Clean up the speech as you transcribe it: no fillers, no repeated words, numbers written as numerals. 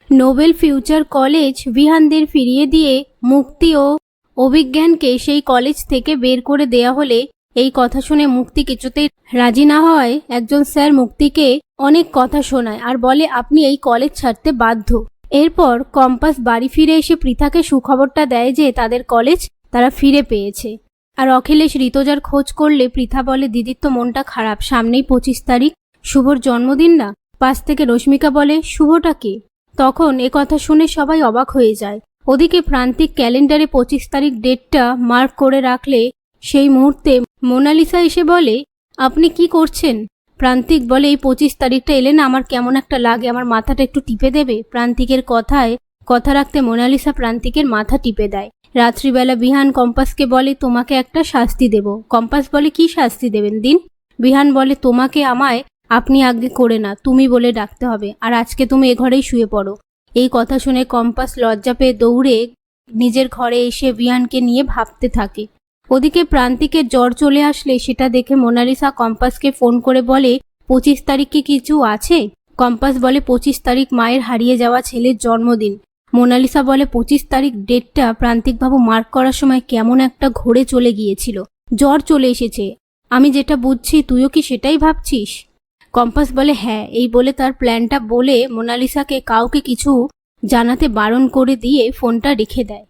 Nobel future college বিহানদের ফিরিয়ে দিয়ে মুক্তি ও অভিজ্ঞানকে সেই কলেজ থেকে বের করে দেয়া হলে এই কথা শুনে মুক্তি কিছুতেই রাজি না হওয়ায় একজন স্যার মুক্তিকে অনেক কথা শোনায় আর বলে আপনি এই কলেজ ছাড়তে বাধ্য। এরপর কম্পাস বাড়ি ফিরে এসে পৃথাকে সুখবরটা দেয় যে তাদের কলেজ তারা ফিরে পেয়েছে। আর অখিলেশ ঋতুজার খোঁজ করলে পৃথা বলে দিদির তো মনটা খারাপ, সামনেই 25 তারিখ, শুভর জন্মদিন না। পাশ থেকে রশ্মিকা বলে শুভটা কে? তখন কথা শুনে সবাই অবাক হয়ে যায়। ওদিকে প্রান্তিক ক্যালেন্ডারে 25 তারিখ ডেটটা মার্ক করে রাখলে সেই মুহূর্তে মোনালিসা এসে বলে আপনি কি করছেন? প্রান্তিক বলে এই 25 তারিখটা এলে না আমার কেমন একটা লাগে, আমার মাথাটা একটু টিপে দেবে? প্রান্তিকের কথায় কথা রাখতে মোনালিসা প্রান্তিকের মাথা টিপে দেয়। রাত্রিবেলা বিহান কম্পাসকে বলে তোমাকে একটা শাস্তি দেব। কম্পাস বলে কি শাস্তি দেবেন দিন? বিহান বলে তোমাকে আমায় আপনি আগে করে না তুমি বলে ডাকতে হবে, আর আজকে তুমি এ ঘরেই শুয়ে পড়ো। এই কথা শুনে কম্পাস লজ্জা পেয়ে দৌড়ে নিজের ঘরে এসে বিহানকে নিয়ে ভাবতে থাকে। ওদিকে প্রান্তিকের জ্বর চলে আসলে সেটা দেখে মোনালিসা কম্পাসকে ফোন করে বলে 25 তারিখ কি কিছু আছে? কম্পাস বলে 25 তারিখ মায়ের হারিয়ে যাওয়া ছেলের জন্মদিন। মোনালিসা বলে 25 তারিখ ডেটটা প্রান্তিকবাবু মার্ক করার সময় কেমন একটা ঘোরে চলে গিয়েছিল, জ্বর চলে এসেছে। আমি যেটা বুঝছি তুইও কি সেটাই ভাবছিস? কম্পাস বলে হ্যাঁ। এই বলে তার প্ল্যানটা বলে মোনালিসাকে কাউকে কিছু জানাতে বারণ করে দিয়ে ফোনটা রেখে দেয়।